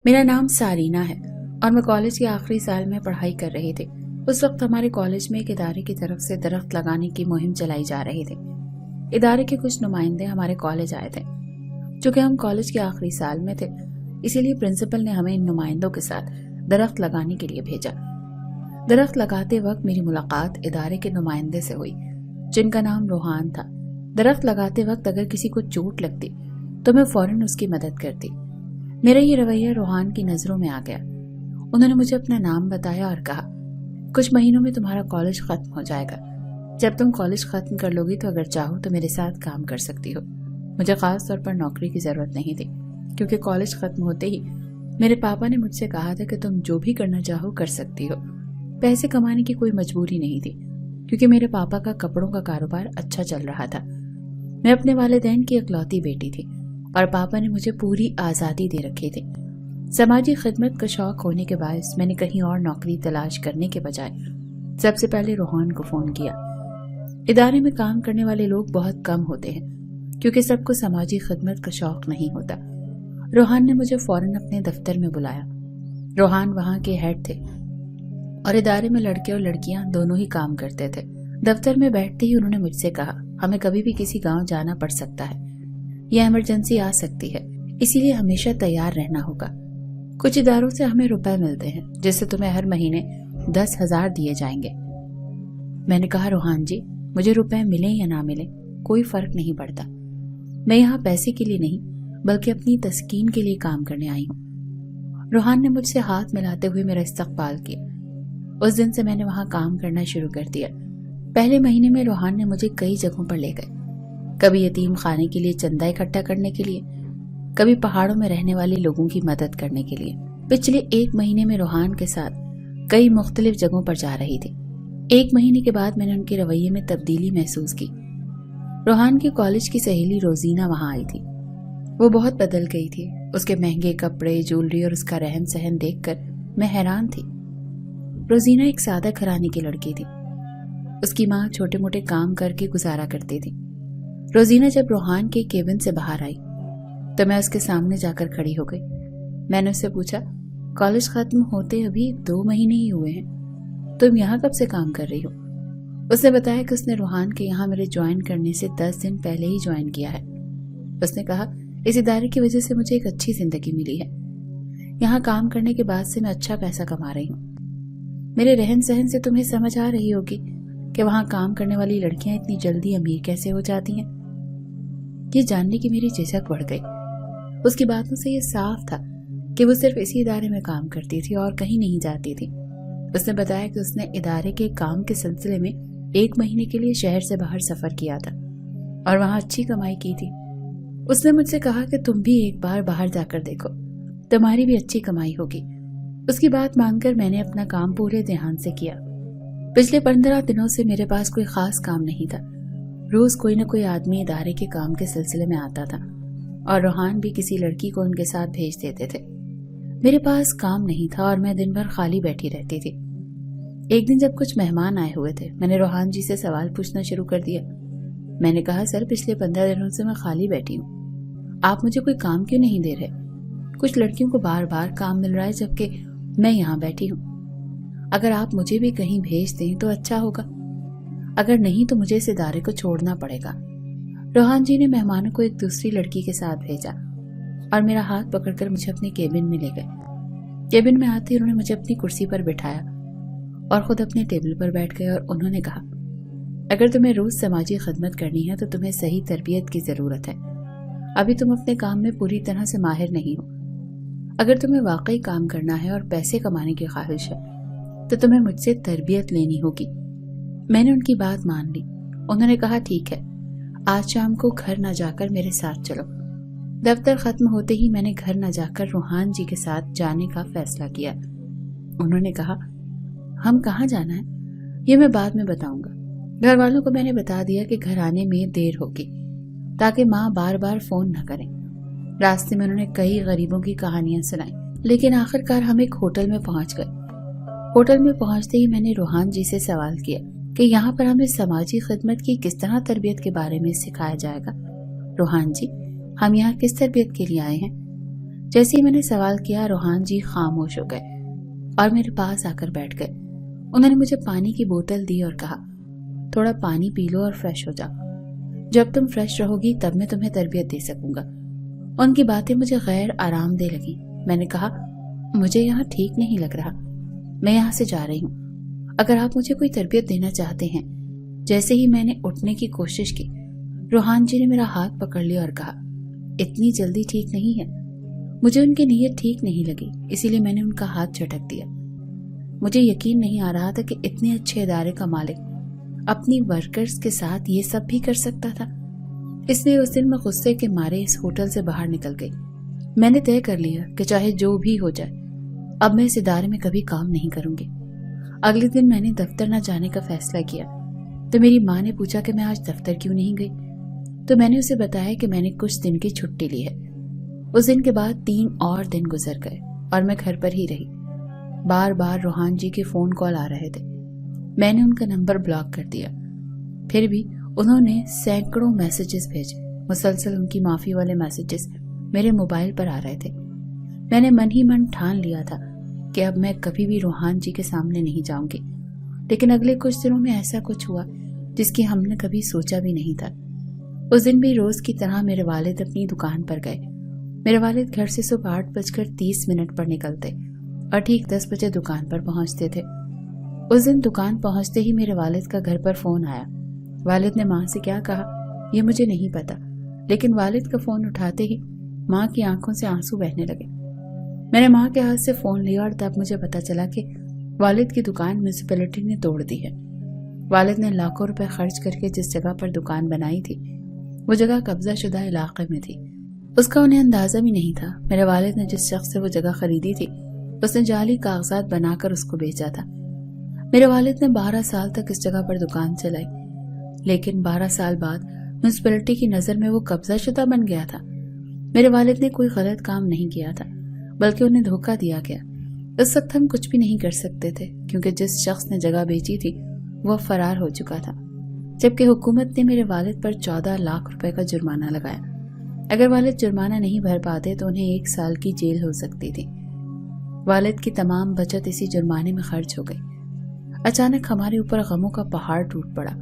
میرا نام سارینا ہے اور میں کالج کے آخری سال میں پڑھائی کر رہی تھی۔ اس وقت ہمارے کالج میں ایک ادارے کی طرف سے درخت لگانے کی مہم چلائی جا رہی تھی۔ ادارے کے کچھ نمائندے ہمارے کالج آئے تھے۔ چونکہ ہم کالج کے آخری سال میں تھے، اسی لیے پرنسپل نے ہمیں ان نمائندوں کے ساتھ درخت لگانے کے لیے بھیجا۔ درخت لگاتے وقت میری ملاقات ادارے کے نمائندے سے ہوئی جن کا نام روحان تھا۔ درخت لگاتے وقت اگر کسی کو چوٹ لگتی تو میں فوراً اس کی مدد کرتی۔ میرا یہ رویہ روحان کی نظروں میں آ گیا۔ انہوں نے مجھے اپنا نام بتایا اور کہا، کچھ مہینوں میں تمہارا کالج ختم ہو جائے گا۔ جب تم کالج ختم کر لوگی تو اگر چاہو تو میرے ساتھ کام کر سکتی ہو۔ مجھے خاص طور پر نوکری کی ضرورت نہیں تھی، کیونکہ کالج ختم ہوتے ہی میرے پاپا نے مجھ سے کہا تھا کہ تم جو بھی کرنا چاہو کر سکتی ہو۔ پیسے کمانے کی کوئی مجبوری نہیں تھی، کیونکہ میرے پاپا کا کپڑوں کا کاروبار اچھا چل رہا تھا۔ میں اپنے والدین کی اکلوتی بیٹی تھی اور پاپا نے مجھے پوری آزادی دے رکھی تھی۔ سماجی خدمت کا شوق ہونے کے باعث میں نے کہیں اور نوکری تلاش کرنے کے بجائے سب سے پہلے روحان کو فون کیا۔ ادارے میں کام کرنے والے لوگ بہت کم ہوتے ہیں، کیونکہ سب کو سماجی خدمت کا شوق نہیں ہوتا۔ روحان نے مجھے فوراً اپنے دفتر میں بلایا۔ روحان وہاں کے ہیڈ تھے اور ادارے میں لڑکے اور لڑکیاں دونوں ہی کام کرتے تھے۔ دفتر میں بیٹھتے ہی انہوں نے مجھ سے کہا، ہمیں کبھی بھی کسی گاؤں جانا پڑ سکتا ہے یا ایمرجنسی آ سکتی ہے، اسی لیے ہمیشہ تیار رہنا ہوگا۔ کچھ اداروں سے ہمیں روپے ملتے ہیں جس سے تمہیں ہر مہینے 10,000 دیے جائیں گے۔ میں نے کہا، روحان جی، مجھے روپے ملیں یا نہ ملیں کوئی فرق نہیں پڑتا۔ میں یہاں پیسے کے لیے نہیں بلکہ اپنی تسکین کے لیے کام کرنے آئی ہوں۔ روحان نے مجھ سے ہاتھ ملاتے ہوئے میرا استقبال کیا۔ اس دن سے میں نے وہاں کام کرنا شروع کر دیا۔ پہلے مہینے میں روحان نے مجھے کئی جگہوں پر لے گئے، کبھی یتیم خانے کے لیے چندہ اکٹھا کرنے کے لیے، کبھی پہاڑوں میں رہنے والے لوگوں کی مدد کرنے کے لیے۔ پچھلے 1 مہینے میں روحان کے ساتھ کئی مختلف جگہوں پر جا رہی تھی۔ 1 مہینے کے بعد میں نے ان کے رویے میں تبدیلی محسوس کی۔ روحان کی کالج کی سہیلی روزینہ وہاں آئی تھی۔ وہ بہت بدل گئی تھی۔ اس کے مہنگے کپڑے، جولری اور اس کا رہن سہن دیکھ کر میں حیران تھی۔ روزینہ ایک سادہ گھرانے کی لڑکی تھی۔ اس کی ماں چھوٹے موٹے کام کر کے گزارا کرتی تھی۔ روزینہ جب روحان کے کیبن سے باہر آئی تو میں اس کے سامنے جا کر کھڑی ہو گئی۔ میں نے اس سے پوچھا، کالج ختم ہوتے ابھی 2 مہینے ہی ہوئے ہیں، تم یہاں کب سے کام کر رہی ہو؟ اس نے بتایا کہ اس نے روحان کے یہاں میرے جوائن کرنے سے 10 دن پہلے ہی جوائن کیا ہے۔ اس نے کہا، اس ادارے کی وجہ سے مجھے ایک اچھی زندگی ملی ہے۔ یہاں کام کرنے کے بعد سے میں اچھا پیسہ کما رہی ہوں۔ میرے رہن سہن سے تمہیں سمجھ آ رہی ہوگی کہ وہاں کام کرنے والی لڑکیاں اتنی جلدی امیر کیسے ہو جاتی ہیں۔ یہ جاننے کی میری جھجک بڑھ گئی۔ اس کی باتوں سے یہ صاف تھا کہ وہ صرف اسی ادارے میں کام کرتی تھی اور کہیں نہیں جاتی تھی۔ اس نے بتایا کہ اس نے ادارے کے کام کے سلسلے میں 1 مہینے کے لیے شہر سے باہر سفر کیا تھا اور وہاں اچھی کمائی کی تھی۔ اس نے مجھ سے کہا کہ تم بھی ایک بار باہر جا کر دیکھو، تمہاری بھی اچھی کمائی ہوگی۔ اس کی بات مان کر میں نے اپنا کام پورے دھیان سے کیا۔ پچھلے 15 دنوں سے میرے پاس کوئی خاص کام نہیں تھا۔ روز کوئی نہ کوئی آدمی ادارے کے کام کے سلسلے میں آتا تھا اور روحان بھی کسی لڑکی کو ان کے ساتھ بھیج دیتے تھے۔ میرے پاس کام نہیں تھا اور میں دن بھر خالی بیٹھی رہتی تھی۔ ایک دن جب کچھ مہمان آئے ہوئے تھے، میں نے روحان جی سے سوال پوچھنا شروع کر دیا۔ میں نے کہا، سر، پچھلے 15 دنوں سے میں خالی بیٹھی ہوں، آپ مجھے کوئی کام کیوں نہیں دے رہے؟ کچھ لڑکیوں کو بار بار کام مل رہا ہے جبکہ میں یہاں بیٹھی ہوں۔ اگر آپ مجھے بھی کہیں بھیج دیں تو اچھا ہوگا، اگر نہیں تو مجھے اس ادارے کو چھوڑنا پڑے گا۔ روحان جی نے مہمانوں کو ایک دوسری لڑکی کے ساتھ بھیجا اور میرا ہاتھ پکڑ کر مجھے اپنے کیبن میں لے گئے۔ کیبن میں آتے انہوں نے مجھے اپنی کرسی پر بٹھایا اور خود اپنے ٹیبل پر بیٹھ گئے اور انہوں نے کہا، اگر تمہیں روز سماجی خدمت کرنی ہے تو تمہیں صحیح تربیت کی ضرورت ہے۔ ابھی تم اپنے کام میں پوری طرح سے ماہر نہیں ہو۔ اگر تمہیں واقعی کام کرنا ہے اور پیسے کمانے کی خواہش ہے تو تمہیں مجھ سے تربیت لینی ہوگی۔ میں نے ان کی بات مان لی۔ انہوں نے کہا، ٹھیک ہے، آج شام کو گھر نہ جا کر میرے ساتھ چلو۔ دفتر ختم ہوتے ہی میں نے گھر نہ جا کر روحان جی کے ساتھ جانے کا فیصلہ کیا۔ انہوں نے کہا، ہم کہاں جانا ہے یہ میں بعد میں بتاؤں گا۔ گھر والوں کو میں نے بتا دیا کہ گھر آنے میں دیر ہوگی تاکہ ماں بار بار فون نہ کریں۔ راستے میں انہوں نے کئی غریبوں کی کہانیاں سنائیں، لیکن آخر کار ہم ایک ہوٹل میں پہنچ گئے۔ ہوٹل میں پہنچتے ہی میں نے روحان جی سے سوال کیا کہ یہاں پر ہمیں سماجی خدمت کی کس طرح تربیت کے بارے میں سکھایا جائے گا۔ روحان جی، ہم یہاں کس تربیت کے لیے آئے ہیں؟ جیسے ہی میں نے سوال کیا روحان جی خاموش ہو گئے اور میرے پاس آ کر بیٹھ گئے۔ انہوں نے مجھے پانی کی بوتل دی اور کہا تھوڑا پانی پی لو اور فریش ہو جاؤ، جب تم فریش رہو گی تب میں تمہیں تربیت دے سکوں گا۔ ان کی باتیں مجھے غیر آرام دہ لگی۔ میں نے کہا مجھے یہاں ٹھیک نہیں لگ رہا، میں یہاں سے جا رہی ہوں، اگر آپ مجھے کوئی تربیت دینا چاہتے ہیں۔ جیسے ہی میں نے اٹھنے کی کوشش کی روحان جی نے میرا ہاتھ پکڑ لیا اور کہا اتنی جلدی ٹھیک نہیں ہے۔ مجھے ان کی نیت ٹھیک نہیں لگی، اسی لیے میں نے ان کا ہاتھ جھٹک دیا۔ مجھے یقین نہیں آ رہا تھا کہ اتنے اچھے ادارے کا مالک اپنی ورکرز کے ساتھ یہ سب بھی کر سکتا تھا۔ اس لیے اس دن میں غصے کے مارے اس ہوٹل سے باہر نکل گئی۔ میں نے طے کر لیا کہ چاہے جو بھی ہو جائے اب میں اس ادارے میں کبھی کام نہیں کروں گی۔ اگلے دن میں نے دفتر نہ جانے کا فیصلہ کیا تو میری ماں نے پوچھا کہ میں آج دفتر کیوں نہیں گئی، تو میں نے اسے بتایا کہ میں نے کچھ دن کی چھٹی لی ہے۔ اس دن کے بعد 3 اور دن گزر گئے اور میں گھر پر ہی رہی۔ بار بار روحان جی کے فون کال آ رہے تھے، میں نے ان کا نمبر بلاک کر دیا۔ پھر بھی انہوں نے سینکڑوں میسیجز بھیجے، مسلسل ان کی معافی والے میسیجز میرے موبائل پر آ رہے تھے۔ میں نے من ہی من ٹھان لیا تھا کہ اب میں کبھی بھی روحان جی کے سامنے نہیں جاؤں گی، لیکن اگلے کچھ دنوں میں ایسا کچھ ہوا جس کی ہم نے کبھی سوچا بھی نہیں تھا۔ اس دن بھی روز کی طرح میرے والد اپنی دکان پر گئے۔ میرے والد گھر سے صبح 8:30 پر نکلتے اور ٹھیک 10 بجے دکان پر پہنچتے تھے۔ اس دن دکان پہنچتے ہی میرے والد کا گھر پر فون آیا۔ والد نے ماں سے کیا کہا یہ مجھے نہیں پتا، لیکن والد کا فون اٹھاتے ہی ماں کی آنکھوں سے آنسو بہنے لگے۔ میں نے ماں کے ہاتھ سے فون لیا اور تب مجھے پتا چلا کہ والد کی دکان میونسپلٹی نے توڑ دی ہے۔ والد نے لاکھوں روپے خرچ کر کے جس جگہ پر دکان بنائی تھی وہ جگہ قبضہ شدہ علاقے میں تھی۔ اس کا انہیں اندازہ بھی نہیں تھا۔ میرے والد نے جس شخص سے وہ جگہ خریدی تھی اس نے جعلی کاغذات بنا کر اس کو بیچا تھا۔ میرے والد نے 12 سال تک اس جگہ پر دکان چلائی، لیکن 12 سال بعد میونسپلٹی کی نظر میں وہ قبضہ شدہ بن گیا تھا۔ میرے والد نے کوئی غلط کام نہیں کیا تھا، بلکہ انہیں دھوکہ دیا گیا۔ اس وقت ہم کچھ بھی نہیں کر سکتے تھے کیونکہ جس شخص نے جگہ بیچی تھی وہ فرار ہو چکا تھا، جبکہ حکومت نے میرے والد پر 14 لاکھ روپے کا جرمانہ لگایا۔ اگر والد جرمانہ نہیں بھر پاتے تو انہیں 1 سال کی جیل ہو سکتی تھی۔ والد کی تمام بچت اسی جرمانے میں خرچ ہو گئی۔ اچانک ہمارے اوپر غموں کا پہاڑ ٹوٹ پڑا۔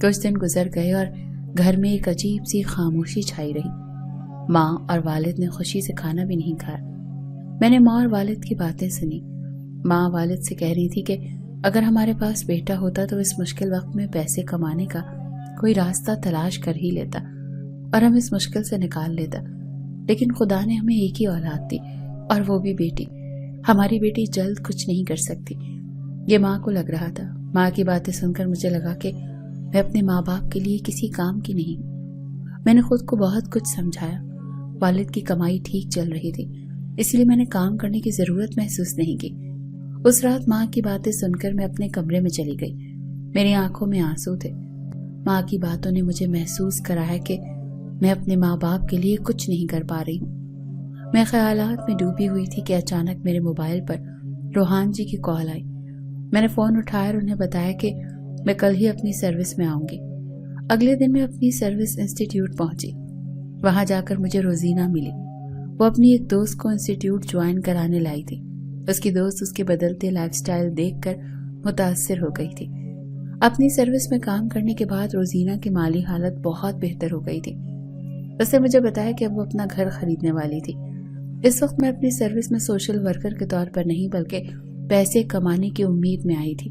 کچھ دن گزر گئے اور گھر میں ایک عجیب سی خاموشی چھائی رہی۔ ماں اور والد نے خوشی سے کھانا بھی نہیں کھایا۔ میں نے ماں اور والد کی باتیں سنی۔ ماں والد سے کہہ رہی تھی کہ اگر ہمارے پاس بیٹا ہوتا تو اس مشکل وقت میں پیسے کمانے کا کوئی راستہ تلاش کر ہی لیتا اور ہم اس مشکل سے نکال لیتا، لیکن خدا نے ہمیں ایک ہی اولاد دی اور وہ بھی بیٹی۔ ہماری بیٹی جلد کچھ نہیں کر سکتی۔ یہ ماں کو لگ رہا تھا۔ ماں کی باتیں سن کر مجھے لگا کہ میں اپنے ماں باپ کے لیے کسی کام کی نہیں ہوں۔ میں نے خود کو بہت کچھ سمجھایا۔ والد کی کمائی ٹھیک چل رہی تھی، اس لیے میں نے کام کرنے کی ضرورت محسوس نہیں کی۔ اس رات ماں کی باتیں سن کر میں اپنے کمرے میں چلی گئی۔ میری آنکھوں میں آنسو تھے۔ ماں کی باتوں نے مجھے محسوس کرایا کہ میں اپنے ماں باپ کے لیے کچھ نہیں کر پا رہی ہوں۔ میں خیالات میں ڈوبی ہوئی تھی کہ اچانک میرے موبائل پر روحان جی کی کال آئی۔ میں نے فون اٹھایا اور انہیں بتایا کہ میں کل ہی اپنی سروس میں آؤں گی۔ اگلے دن میں اپنی سروس انسٹیٹیوٹ پہنچی۔ وہاں جا کر مجھے روزینہ ملی۔ وہ اپنی ایک دوست کو انسٹیٹیوٹ جوائن کرانے لائی تھی۔ اس کی دوست اس کے بدلتے لائف سٹائل دیکھ کر متاثر ہو گئی تھی۔ اپنی سروس میں کام کرنے کے بعد روزینہ کی مالی حالت بہت بہتر ہو گئی تھی۔ اس نے مجھے بتایا کہ اب وہ اپنا گھر خریدنے والی تھی۔ اس وقت میں اپنی سروس میں سوشل ورکر کے طور پر نہیں بلکہ پیسے کمانے کی امید میں آئی تھی۔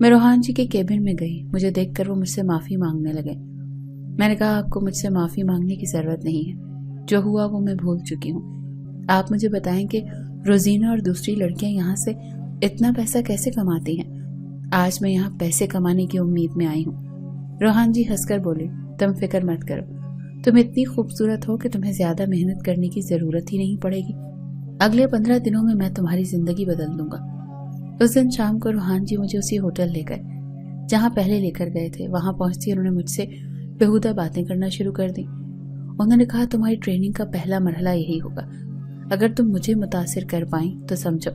میں روحان جی کے کیبن میں گئی۔ مجھے دیکھ کر وہ مجھ سے معافی مانگنے لگے۔ میں نے کہا آپ کو مجھ سے معافی مانگنے کی ضرورت نہیں ہے، جو ہوا وہ میں بھول چکی ہوں۔ آپ مجھے بتائیں کہ روزینہ اور دوسری لڑکیاں یہاں سے اتنا پیسہ کیسے کماتی ہیں؟ آج میں یہاں پیسے کمانے کی امید میں آئی ہوں۔ روحان جی ہنس کر بولے تم فکر مت کرو، تم اتنی خوبصورت ہو کہ تمہیں زیادہ محنت کرنے کی ضرورت ہی نہیں پڑے گی۔ اگلے 15 دنوں میں تمہاری زندگی بدل دوں گا۔ اس دن شام کو روحان جی مجھے اسی ہوٹل لے گئے جہاں پہلے لے کر گئے تھے۔ وہاں پہنچتی انہوں نے مجھ سے بےہودہ باتیں کرنا شروع کر دی۔ انہوں نے کہا تمہاری ٹریننگ کا پہلا مرحلہ یہی ہوگا، اگر تم مجھے متاثر کر پائیں تو سمجھو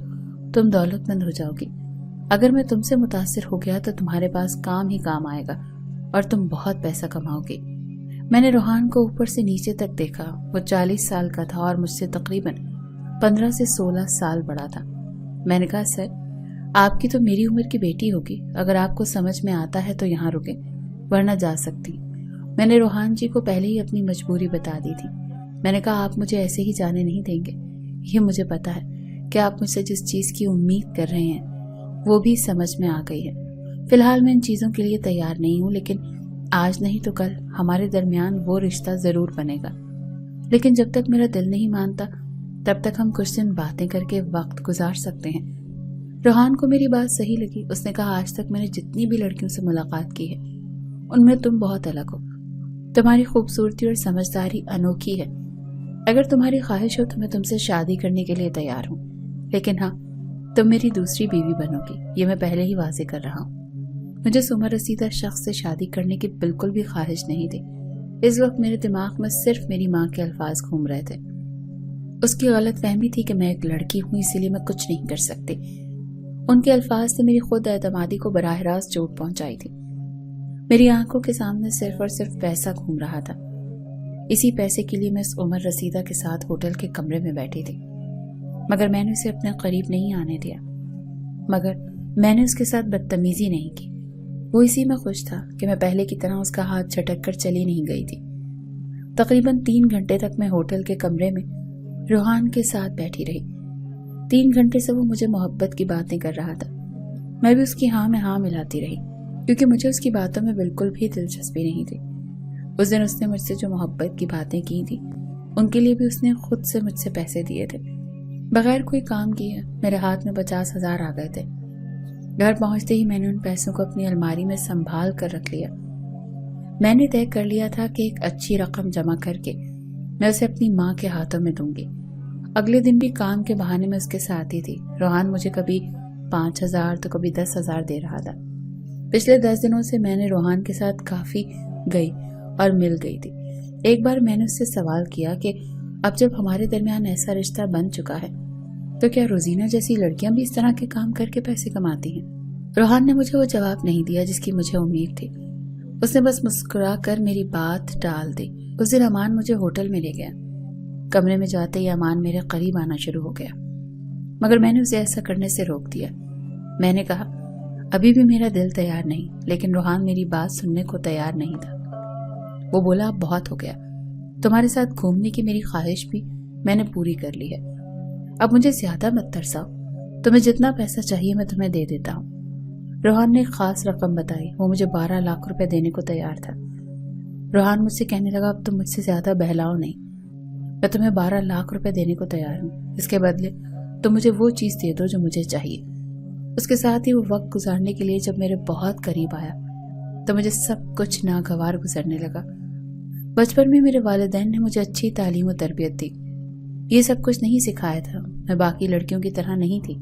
تم دولت مند ہو جاؤ گی، اگر میں تم سے متاثر ہو گیا تو تمہارے پاس کام ہی کام آئے گا اور تم بہت پیسہ کماؤ گی۔ میں نے روحان کو اوپر سے نیچے تک دیکھا. وہ 40 سال کا تھا اور مجھ سے تقریباً 15 سے 16 سال بڑا تھا. میں نے کہا سر آپ کی تو میری عمر کی بیٹی ہوگی. اگر آپ کو سمجھ میں آتا ہے تو یہاں رکیں ورنہ جا سکتی. میں نے روحان جی کو پہلے ہی اپنی مجبوری بتا دی تھی. میں نے کہا آپ مجھے ایسے ہی جانے نہیں دیں گے. یہ مجھے پتا ہے کہ آپ مجھ سے جس چیز کی امید کر رہے ہیں وہ بھی سمجھ میں آ گئی ہے. فی الحال میں ان چیزوں کے لیے تیار نہیں ہوں، لیکن آج نہیں تو کل ہمارے درمیان وہ رشتہ ضرور بنے گا. لیکن جب تک میرا دل نہیں مانتا تب تک ہم کچھ دن باتیں کر کے وقت گزار سکتے ہیں. روحان کو میری بات صحیح لگی. اس نے کہا آج تک میں نے جتنی بھی لڑکیوں سے ملاقات کی ہے ان میں تم بہت الگ ہو. تمہاری خوبصورتی اور سمجھداری انوکھی ہے. اگر تمہاری خواہش ہو تو میں تم سے شادی کرنے کے لیے تیار ہوں، لیکن ہاں تم میری دوسری بیوی بنو گی، یہ میں پہلے ہی واضح کر رہا ہوں. مجھے اس عمر رسیدہ شخص سے شادی کرنے کی بالکل بھی خواہش نہیں تھی. اس وقت میرے دماغ میں صرف میری ماں کے الفاظ گھوم رہے تھے. اس کی غلط فہمی تھی کہ میں ایک لڑکی ہوں اسی لیے میں کچھ نہیں کر سکتی. ان کے الفاظ سے میری خود اعتمادی کو براہ راست چوٹ پہنچائی تھی. میری آنکھوں کے سامنے صرف اور صرف پیسہ گھوم رہا تھا. اسی پیسے کے لیے میں اس عمر رسیدہ کے ساتھ ہوٹل کے کمرے میں بیٹھی تھی، مگر میں نے اسے اپنے قریب نہیں آنے دیا. مگر میں نے اس کے ساتھ بدتمیزی نہیں کی. وہ اسی میں خوش تھا کہ میں پہلے کی طرح اس کا ہاتھ جھٹک کر چلی نہیں گئی تھی. تقریباً 3 گھنٹے تک میں ہوٹل کے کمرے میں روحان کے ساتھ بیٹھی رہی. 3 گھنٹے سے وہ مجھے محبت کی باتیں کر رہا تھا. میں بھی اس کی ہاں میں ہاں ملاتی رہی کیونکہ مجھے اس کی باتوں میں بالکل بھی دلچسپی نہیں تھی. اس دن اس نے مجھ سے جو محبت کی باتیں کی تھی ان کے لیے بھی اس نے خود سے مجھ سے پیسے دیے تھے. بغیر کوئی کام کیے میرے ہاتھ میں 50,000 آ گئے تھے. گھر پہنچتے ہی میں نے ان پیسوں کو اپنی الماری میں سنبھال کر رکھ لیا. میں نے طے کر لیا تھا کہ ایک اچھی رقم جمع کر کے میں اسے اپنی ماں کے ہاتھوں میں دوں گی. اگلے دن بھی کام کے بہانے میں اس کے ساتھ ہی تھی. روحان مجھے کبھی 5,000 تو کبھی 10,000 دے رہا تھا. پچھلے 10 دنوں سے میں نے روحان کے ساتھ کافی گئی اور مل گئی تھی. ایک بار میں نے اس سے سوال کیا کہ اب جب ہمارے درمیان ایسا رشتہ بن چکا ہے تو کیا روزینہ جیسی لڑکیاں بھی اس طرح کے کام کر کے پیسے کماتی ہیں؟ روحان نے مجھے وہ جواب نہیں دیا جس کی مجھے امید تھی. اس نے بس مسکرا کر میری بات ٹال دی. اس دن امان مجھے ہوٹل میں لے گیا. کمرے میں جاتے ہی امان میرے قریب آنا شروع ہو گیا، مگر میں نے اسے ایسا کرنے سے روک دیا. میں نے کہا ابھی بھی میرا دل تیار نہیں، لیکن روحان میری بات سننے کو تیار نہیں تھا. وہ بولا اب بہت ہو گیا، تمہارے ساتھ گھومنے کی میری خواہش بھی میں نے پوری کر لی ہے. اب مجھے زیادہ مت ترساؤ، تمہیں جتنا پیسہ چاہیے میں تمہیں دے دیتا ہوں. روحان نے ایک خاص رقم بتائی. وہ مجھے 12 لاکھ روپے دینے کو تیار تھا. روحان مجھ سے کہنے لگا اب تم مجھ سے زیادہ بہلاؤ نہیں، میں تمہیں 12 لاکھ روپے دینے کو تیار ہوں. اس کے بدلے تم مجھے وہ چیز دے دو جو مجھے چاہیے. اس کے ساتھ ہی وہ وقت گزارنے کے لیے جب میرے بہت قریب آیا تو مجھے سب کچھ ناگوار گزرنے لگا. بچپن میں میرے والدین نے مجھے اچھی تعلیم و تربیت دی. یہ سب کچھ نہیں سکھایا تھا. میں باقی لڑکیوں کی طرح نہیں تھی.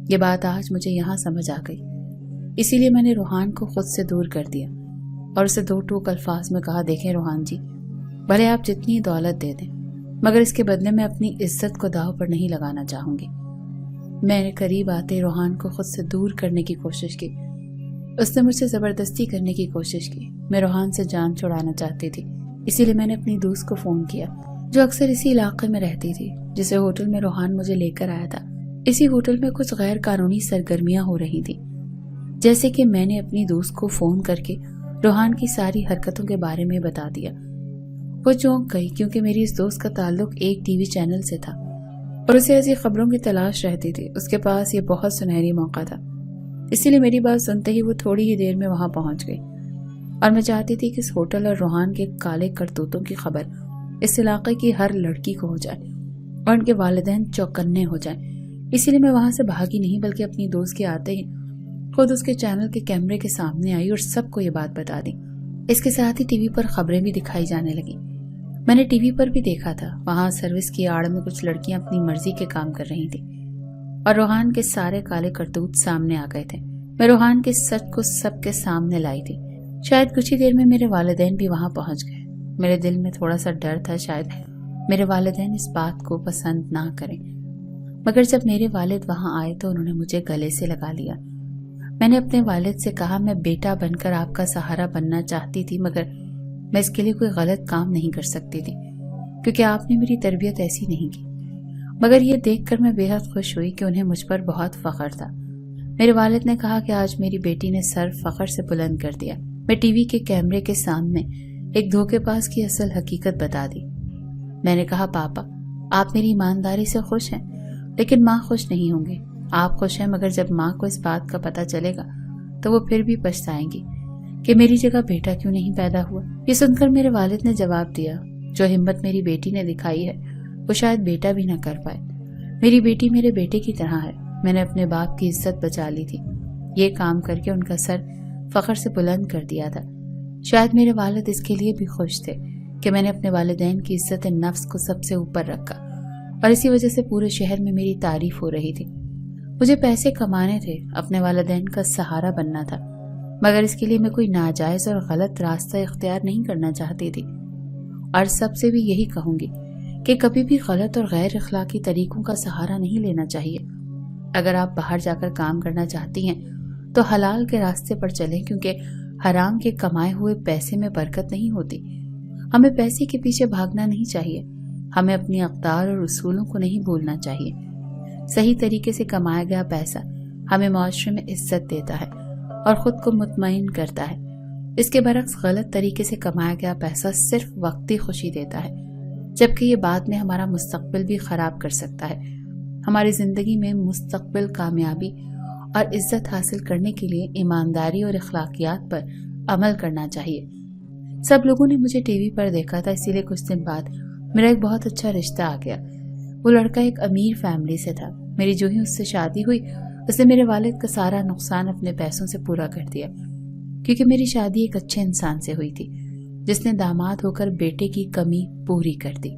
یہ بات آج مجھے یہاں سمجھ آ گئی. اسی لیے میں نے روحان کو خود سے دور کر دیا اور اسے 2 ٹوک الفاظ میں کہا دیکھیں روحان جی، بھلے آپ جتنی دولت دے دیں مگر اس کے بدلے میں اپنی عزت کو داؤ پر نہیں لگانا چاہوں گی. میں نے قریب آتے روحان کو خود سے دور کرنے کی کوشش کی. اس نے مجھ سے زبردستی کرنے کی کوشش کی. میں روحان سے جان چھڑانا چاہتی تھی، اسی لیے میں نے اپنی دوست کو فون کیا جو اکثر اسی علاقے میں رہتی تھی جسے ہوٹل میں روحان مجھے لے کر آیا تھا. اسی ہوٹل میں کچھ غیر قانونی سرگرمیاں ہو رہی تھیں، جیسے کہ میں نے اپنی دوست کو فون کر کے روحان کی ساری حرکتوں کے بارے میں بتا دیا. وہ چونک گئی کیونکہ میری اس دوست کا تعلق ایک ٹی وی چینل سے تھا اور اسے ایسی خبروں کی تلاش رہتی تھی. اس کے پاس یہ بہت سنہری موقع تھا، اسی لیے میری بات سنتے ہی وہ تھوڑی ہی دیر میں وہاں پہنچ گئی. اور میں چاہتی تھی کہ اس ہوٹل اور روحان کے کالے کرتوتوں کی خبر اس علاقے کی ہر لڑکی کو ہو جائے اور ان کے والدین چوکنے ہو جائیں. اسی لیے میں وہاں سے بھاگی نہیں بلکہ اپنی دوست کے آتے ہی خود اس کے چینل کے کیمرے کے سامنے آئی اور سب کو یہ بات بتا دی. اس کے ساتھ ہی ٹی وی پر خبریں بھی دکھائی جانے لگی. میں نے ٹی وی پر بھی دیکھا تھا، وہاں سروس کی آڑ میں کچھ لڑکیاں اپنی مرضی کے کام کر رہی تھیں اور روحان کے سارے کالے کرتوت سامنے آ گئے تھے. میں روحان کے سچ کو سب کے سامنے لائی تھی. شاید کچھ ہی دیر میں میرے والدین بھی وہاں پہنچ گئے. میرے دل میں تھوڑا سا ڈر تھا شاید میرے والدین اس بات کو پسند نہ کریں، مگر جب میرے والد وہاں آئے تو انہوں نے مجھے گلے سے لگا لیا. میں نے اپنے والد سے کہا میں بیٹا بن کر آپ کا سہارا بننا چاہتی تھی مگر میں اس کے لیے کوئی غلط کام نہیں کر سکتی تھی کیونکہ آپ نے میری تربیت ایسی نہیں کی، مگر یہ دیکھ کر میں بے حد خوش ہوئی کہ انہیں مجھ پر بہت فخر تھا۔ میرے والد نے کہا کہ آج میری بیٹی نے سر فخر سے بلند کر دیا۔ میں ٹی وی کے کیمرے کے سامنے ایک دھوکے باز کی اصل حقیقت بتا دی۔ میں نے کہا پاپا آپ میری ایمانداری سے خوش ہیں، لیکن ماں خوش نہیں ہوں گے۔ آپ خوش ہیں مگر جب ماں کو اس بات کا پتہ چلے گا تو وہ پھر بھی پچھتائیں گی کہ میری جگہ بیٹا کیوں نہیں پیدا ہوا۔ یہ سن کر میرے والد نے جواب دیا، جو ہمت میری بیٹی نے دکھائی ہے وہ شاید بیٹا بھی نہ کر پائے۔ میری بیٹی میرے بیٹے کی طرح ہے۔ میں نے اپنے باپ کی عزت بچا لی تھی، یہ کام کر کے ان کا سر فخر سے بلند کر دیا تھا۔ شاید میرے والد اس کے لیے بھی خوش تھے کہ میں نے اپنے والدین کی عزت نفس کو سب سے اوپر رکھا، اور اسی وجہ سے پورے شہر میں میری تعریف ہو رہی تھی۔ مجھے پیسے کمانے تھے، اپنے والدین کا سہارا بننا تھا، مگر اس کے لیے میں کوئی ناجائز اور غلط راستہ اختیار نہیں کرنا چاہتی تھی۔ اور سب سے بھی یہی کہوں گی کہ کبھی بھی غلط اور غیر اخلاقی طریقوں کا سہارا نہیں لینا چاہیے۔ اگر آپ باہر جا کر کام کرنا چاہتی ہیں تو حلال کے راستے پر چلیں، کیونکہ حرام کے کمائے ہوئے پیسے میں برکت نہیں ہوتی۔ ہمیں پیسے کے پیچھے بھاگنا نہیں چاہیے، ہمیں اپنی اقدار اور اصولوں کو نہیں بھولنا چاہیے۔ صحیح طریقے سے کمایا گیا پیسہ ہمیں معاشرے میں عزت دیتا ہے اور خود کو مطمئن کرتا ہے۔ اس کے برعکس غلط طریقے سے کمایا گیا پیسہ صرف وقتی خوشی دیتا ہے، جبکہ یہ بعد میں ہمارا مستقبل بھی خراب کر سکتا ہے۔ ہماری زندگی میں مستقبل کامیابی اور عزت حاصل کرنے کے لیے ایمانداری اور اخلاقیات پر عمل کرنا چاہیے۔ سب لوگوں نے مجھے ٹی وی پر دیکھا تھا، اسی لیے کچھ دن بعد میرا ایک بہت اچھا رشتہ آ گیا۔ وہ لڑکا ایک امیر فیملی سے تھا۔ میری جو ہی اس سے شادی ہوئی، اس نے میرے والد کا سارا نقصان اپنے پیسوں سے پورا کر دیا، کیونکہ میری شادی ایک اچھے انسان سے ہوئی تھی جس نے داماد ہو کر بیٹے کی کمی پوری کر دی۔